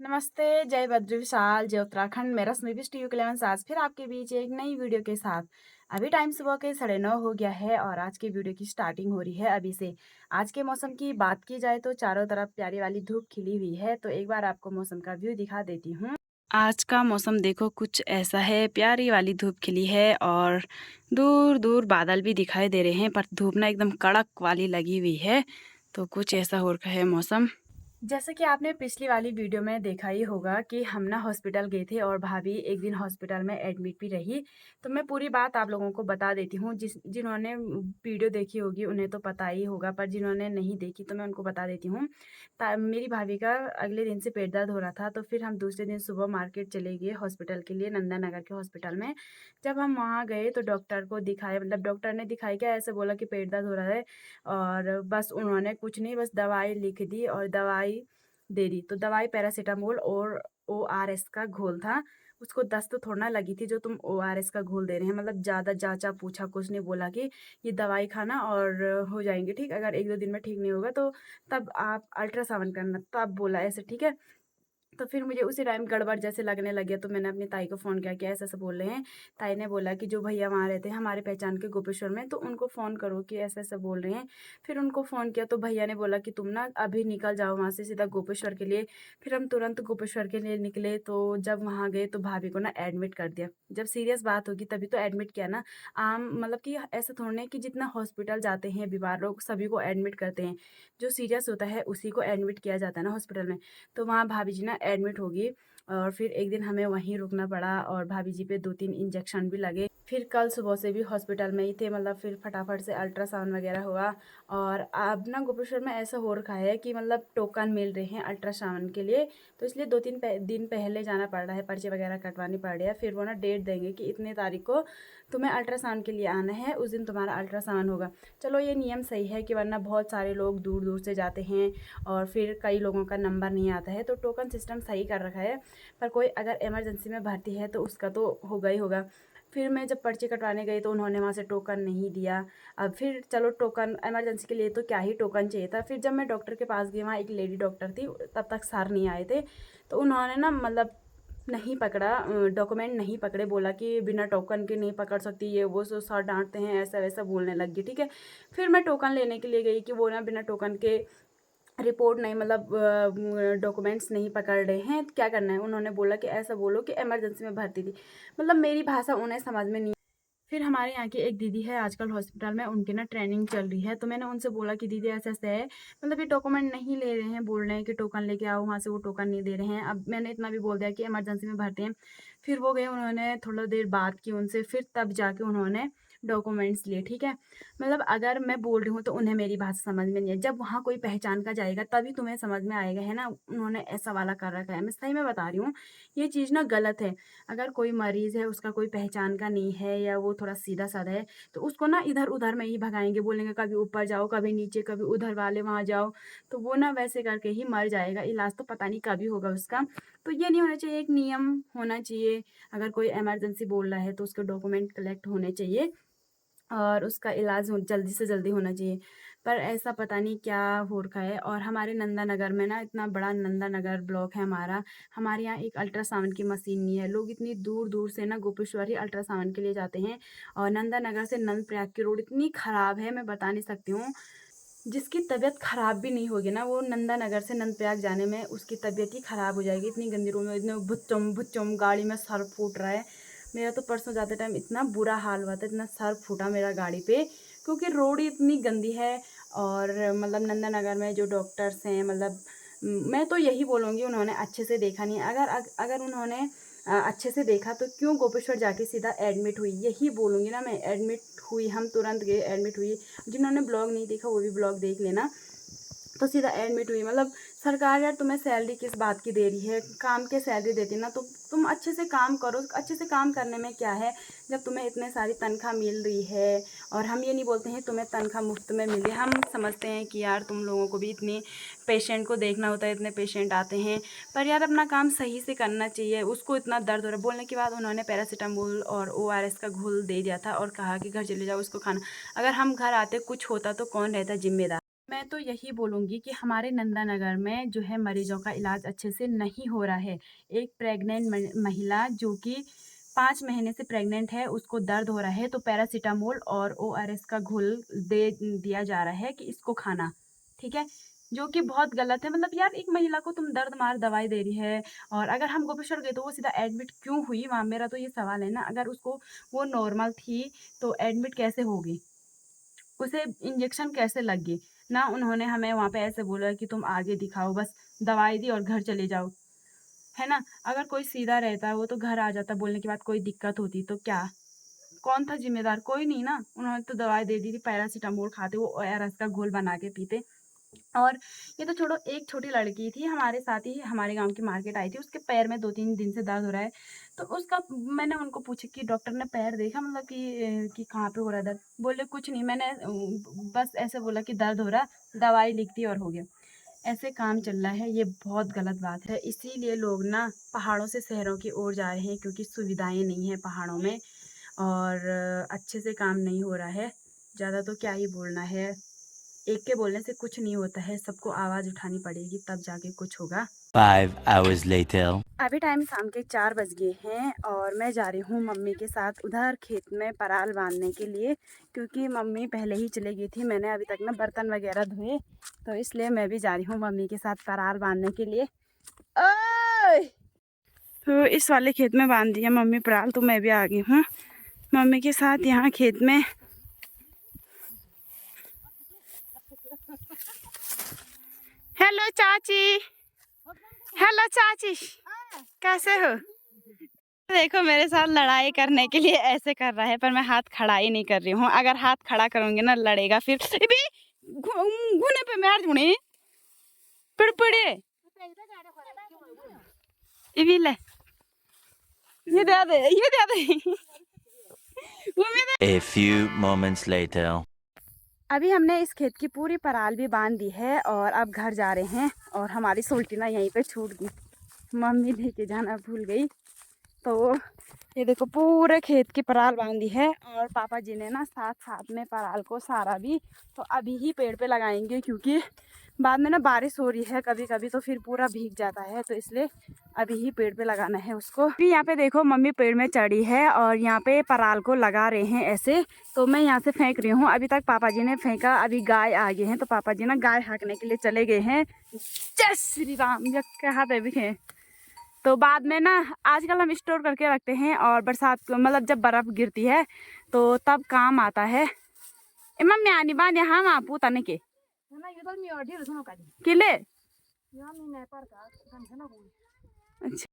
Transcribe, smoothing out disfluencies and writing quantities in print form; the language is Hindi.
नमस्ते, जय बद्री विशाल, जय उत्तराखंड। मैं रश्मि बिष्ट यूक्लेवंस आज फिर आपके बीच एक नई वीडियो के साथ। अभी टाइम सुबह के 9:30 हो गया है और आज की वीडियो की स्टार्टिंग हो रही है अभी से। आज के मौसम की बात की जाए तो चारों तरफ प्यारी वाली धूप खिली हुई है, तो एक बार आपको मौसम का व्यू दिखा देती हूँ। आज का मौसम देखो कुछ ऐसा है, प्यारी वाली धूप खिली है और दूर दूर बादल भी दिखाई दे रहे हैं, पर धूप ना एकदम कड़क वाली लगी हुई है। तो कुछ ऐसा हो रखा है मौसम। जैसे कि आपने पिछली वाली वीडियो में देखा ही होगा कि हम ना हॉस्पिटल गए थे और भाभी एक दिन हॉस्पिटल में एडमिट भी रही। तो मैं पूरी बात आप लोगों को बता देती हूँ। जिन्होंने वीडियो देखी होगी उन्हें तो पता ही होगा, पर जिन्होंने नहीं देखी तो मैं उनको बता देती हूँ। मेरी भाभी का अगले दिन से पेट दर्द हो रहा था, तो फिर हम दूसरे दिन सुबह मार्केट चले गए हॉस्पिटल के लिए, नंदा नगर के हॉस्पिटल में। जब हम वहाँ गए तो डॉक्टर को दिखाया, मतलब डॉक्टर ने दिखाई क्या, ऐसे बोला कि पेट दर्द हो रहा है और बस उन्होंने कुछ नहीं, बस दवाई लिख दी और दवाई दे दी। तो दवाई पैरासीटामोल और ओआरएस का घोल था। उसको दस्त तो थोड़ा ना लगी थी जो तुम ओआरएस का घोल दे रहे हैं, मतलब ज़्यादा जाँचा पूछा, कुछ नहीं बोला कि ये दवाई खाना और हो जाएंगे ठीक। अगर 1-2 दिन में ठीक नहीं होगा तो तब आप अल्ट्रासाउंड करना, तब बोला ऐसे, ठीक है। तो फिर मुझे उसी टाइम गड़बड़ जैसे लगने लग गया, तो मैंने अपनी ताई को फ़ोन किया कि ऐसा-ऐसा बोल रहे हैं। ताई ने बोला कि जो भैया वहाँ रहते हैं हमारे पहचान के गोपेश्वर में, तो उनको फ़ोन करो कि ऐसा-ऐसा बोल रहे हैं। फिर उनको फ़ोन किया तो भैया ने बोला कि तुम ना अभी निकल जाओ वहाँ से सीधा गोपेश्वर के लिए। फिर हम तुरंत गोपेश्वर के लिए निकले, तो जब वहाँ गए तो भाभी को ना एडमिट कर दिया। जब सीरियस बात होगी तभी तो एडमिट किया ना। आम मतलब कि ऐसा थोड़ी ना है कि जितना हॉस्पिटल जाते हैं बीमार लोग सभी को एडमिट करते हैं। जो सीरियस होता है उसी को एडमिट किया जाता है ना हॉस्पिटल में। तो वहाँ भाभी जी ना एडमिट हो गई और फिर एक दिन हमें वहीं रुकना पड़ा और भाभी जी पे 2-3 इंजेक्शन भी लगे। फिर कल सुबह से भी हॉस्पिटल में ही थे, मतलब फिर फटाफट से अल्ट्रासाउंड वगैरह हुआ। और अब ना गोपेश्वर में ऐसा हो रखा है कि मतलब टोकन मिल रहे हैं अल्ट्रासाउंड के लिए, तो इसलिए 2-3 दिन पहले जाना पड़ रहा है, पर्ची वगैरह कटवानी पड़ रही है। फिर वो ना डेट देंगे कि इतने तारीख को तुम्हें अल्ट्रासाउंड के लिए आना है, उस दिन तुम्हारा अल्ट्रासाउंड होगा। चलो ये नियम सही है कि वरना बहुत सारे लोग दूर दूर से जाते हैं और फिर कई लोगों का नंबर नहीं आता है, तो टोकन सिस्टम सही कर रखा है। पर कोई अगर इमरजेंसी में भर्ती है तो उसका तो होगा ही होगा। फिर मैं जब पर्ची कटवाने गई तो उन्होंने वहाँ से टोकन नहीं दिया। अब फिर चलो टोकन इमरजेंसी के लिए तो क्या ही टोकन चाहिए था। फिर जब मैं डॉक्टर के पास गई, वहाँ एक लेडी डॉक्टर थी, तब तक सर नहीं आए थे, तो उन्होंने ना मतलब नहीं पकड़ा, डॉक्यूमेंट नहीं पकड़े, बोला कि बिना टोकन के नहीं पकड़ सकती, ये वो, सो सर डांटते हैं, ऐसा वैसा बोलने लग गई, ठीक है। फिर मैं टोकन लेने के लिए गई कि वो ना बिना टोकन के रिपोर्ट नहीं, मतलब डॉक्यूमेंट्स नहीं पकड़ रहे हैं, क्या करना है। उन्होंने बोला कि ऐसा बोलो कि इमरजेंसी में भर्ती थी, मतलब मेरी भाषा उन्हें समझ में नहीं। फिर हमारे यहाँ की एक दीदी है आजकल हॉस्पिटल में, उनकी ना ट्रेनिंग चल रही है, तो मैंने उनसे बोला कि दीदी ऐसे ऐसे है, मतलब ये डॉक्यूमेंट नहीं ले रहे हैं, बोल रहे हैं कि टोकन लेके आओ, वहाँ से वो टोकन नहीं दे रहे हैं। अब मैंने इतना भी बोल दिया कि इमरजेंसी में भरते हैं। फिर वो गए, उन्होंने थोड़ा देर बात की उनसे, फिर तब जाके उन्होंने डॉक्यूमेंट्स लिए, ठीक है। मतलब अगर मैं बोल रही हूँ तो उन्हें मेरी भाषा समझ में नहीं है, जब वहाँ कोई पहचान का जाएगा तभी तुम्हें समझ में आएगा, है ना। उन्होंने ऐसा वाला कर रखा है, मैं सही में बता रही हूँ, ये चीज़ ना गलत है। अगर कोई मरीज़ है, उसका कोई पहचान का नहीं है या वो थोड़ा सीधा-साधा है, तो उसको ना इधर-उधर में ही भगाएँगे, बोलेंगे कभी ऊपर जाओ, कभी नीचे, कभी उधर वाले वहाँ जाओ, तो वो ना वैसे करके ही मर जाएगा। इलाज तो पता नहीं कभी होगा उसका। तो ये नहीं होना चाहिए, एक नियम होना चाहिए, अगर कोई इमरजेंसी बोल रहा है तो उसके डॉक्यूमेंट कलेक्ट होने चाहिए और उसका इलाज हो जल्दी से जल्दी होना चाहिए। पर ऐसा पता नहीं क्या हो रखा है। और हमारे नंदा नगर में ना, इतना बड़ा नंदा नगर ब्लॉक है हमारा, हमारे यहाँ एक अल्ट्रासाउंड की मशीन नहीं है। लोग इतनी दूर-दूर से ना गोपेश्वर ही अल्ट्रासाउंड के लिए जाते हैं। और नंदा नगर से नंदप्रयाग की रोड इतनी ख़राब है, मैं बता नहीं सकती हूँ। जिसकी तबीयत ख़राब भी नहीं होगी ना, वो नंदा नगर से नंदप्रयाग जाने में उसकी तबीयत ही ख़राब हो जाएगी। इतनी गंदी रोड में, इतने भुच्चम भुच्चम गाड़ी में सर फूट रहा है। मेरा तो परसों जाते टाइम इतना बुरा हाल हुआ था, इतना सर फूटा मेरा गाड़ी पे, क्योंकि रोड ही इतनी गंदी है। और मतलब नंदा नगर में जो डॉक्टर्स हैं, मतलब मैं तो यही बोलूँगी उन्होंने अच्छे से देखा नहीं। अगर उन्होंने अच्छे से देखा तो क्यों गोपेश्वर जाके सीधा एडमिट हुई, यही बोलूँगी ना मैं। एडमिट हुई, हम तुरंत गए, एडमिट हुई। जिन्होंने ब्लॉग नहीं देखा वो भी ब्लॉग देख लेना। तो सीधा एडमिट हुई, मतलब सरकार यार तुम्हें सैलरी किस बात की दे रही है, काम के सैलरी देती ना, तो तुम अच्छे से काम करो। अच्छे से काम करने में क्या है, जब तुम्हें इतने सारी तनख्वाह मिल रही है। और हम ये नहीं बोलते हैं तुम्हें तनख्वाह मुफ्त में मिले, हम समझते हैं कि यार तुम लोगों को भी इतनी पेशेंट को देखना होता है, इतने पेशेंट आते हैं, पर यार अपना काम सही से करना चाहिए। उसको इतना दर्द हो रहा है, बोलने के बाद उन्होंने पैरासीटामोल और ओआरएस का घोल दे दिया था और कहा कि घर चले जाओ उसको खाना। अगर हम घर आते कुछ होता तो कौन रहता जिम्मेदार। मैं तो यही बोलूँगी कि हमारे नंदानगर में जो है मरीजों का इलाज अच्छे से नहीं हो रहा है। एक प्रेग्नेंट महिला जो कि 5 महीने से प्रेग्नेंट है, उसको दर्द हो रहा है तो पैरासिटामोल और ओआरएस का घोल दे दिया जा रहा है कि इसको खाना, ठीक है? जो कि बहुत गलत है। मतलब यार, एक महिला को तुम दर्द मार दवाई दे रही है और अगर हम गोपेश्वर गए तो वो सीधा एडमिट क्यों हुई वहाँ? मेरा तो ये सवाल है ना। अगर उसको वो नॉर्मल थी तो एडमिट कैसे होगी? उसे इंजेक्शन कैसे लग गई? ना उन्होंने हमें वहाँ पे ऐसे बोला कि तुम आगे दिखाओ, बस दवाई दी और घर चले जाओ, है ना? अगर कोई सीधा रहता, वो तो घर आ जाता, बोलने के बाद कोई दिक्कत होती तो क्या? कौन था ज़िम्मेदार? कोई नहीं ना। उन्होंने तो दवाई दे दी थी, पैरासिटामोल खाते, वो ओआरएस का घोल बना के पीते। और ये तो छोड़ो, एक छोटी लड़की थी हमारे साथ ही, हमारे गाँव की मार्केट आई थी, उसके पैर में 2-3 दिन से दर्द हो रहा है। तो उसका मैंने उनको पूछा कि डॉक्टर ने पैर देखा, मतलब कि कहाँ पे हो रहा है दर्द? बोले कुछ नहीं, मैंने बस ऐसे बोला कि दर्द हो रहा है, दवाई लिख दी और हो गया। ऐसे काम चल रहा है, ये बहुत गलत बात है। इसीलिए लोग ना पहाड़ों से शहरों की ओर जा रहे हैं, क्योंकि सुविधाएँ नहीं हैं पहाड़ों में और अच्छे से काम नहीं हो रहा है। ज़्यादा तो क्या ही बोलना है। एक के बोलने से कुछ नहीं होता है, सबको आवाज़ उठानी पड़ेगी तब जाके कुछ होगा। 5 hours later. अभी टाइम शाम के 4 बज गए हैं और मैं जा रही हूँ मम्मी के साथ उधर खेत में पराल बांधने के लिए, क्योंकि मम्मी पहले ही चली गई थी। मैंने अभी तक ना बर्तन वगैरह धोए, तो इसलिए मैं भी जा रही हूँ मम्मी के साथ पराल बांधने के लिए। ओए! तो इस वाले खेत में बांध दिया मम्मी पराल, तो मैं भी आ गई हूँ मम्मी के साथ यहाँ खेत में। हेलो चाची, हेलो चाची, कैसे हो? देखो, मेरे साथ लड़ाई करने के लिए ऐसे कर रहा है, पर मैं हाथ खड़ा ही नहीं कर रही हूँ। अगर हाथ खड़ा करूँगी ना, लड़ेगा फिर। इबी घुने पे मार दूँगी पड़पड़े। इबी ले, ये दे दे, ये दे दे। वो मेरे A few moments later. अभी हमने इस खेत की पूरी पराल भी बांध दी है और अब घर जा रहे हैं। और हमारी सोल्टी ना यहीं पे छूट गई, मम्मी लेके जाना भूल गई। तो ये देखो, पूरे खेत की पराल बांधी है और पापा जी ने ना साथ साथ में पराल को सारा भी तो अभी ही पेड़ पे लगाएंगे, क्योंकि बाद में ना बारिश हो रही है कभी कभी, तो फिर पूरा भीग जाता है, तो इसलिए अभी ही पेड़ पे लगाना है उसको। फिर यहाँ पे देखो, मम्मी पेड़ में चढ़ी है और यहाँ पे पराल को लगा रहे हैं ऐसे। तो मैं यहाँ से फेंक रही हूँ, अभी तक पापा जी ने फेंका, अभी गाय आ गए हैं तो पापा जी ना गाय हाँकने के लिए चले गए हैं। जय श्री राम, ये क्या हाथ है। तो बाद में ना, आजकल हम स्टोर करके रखते हैं और बरसात को, मतलब जब बर्फ़ गिरती है तो तब काम आता है। मम्मी आनी बांध हाँ वहाँ पूता नहीं के किले। अच्छा।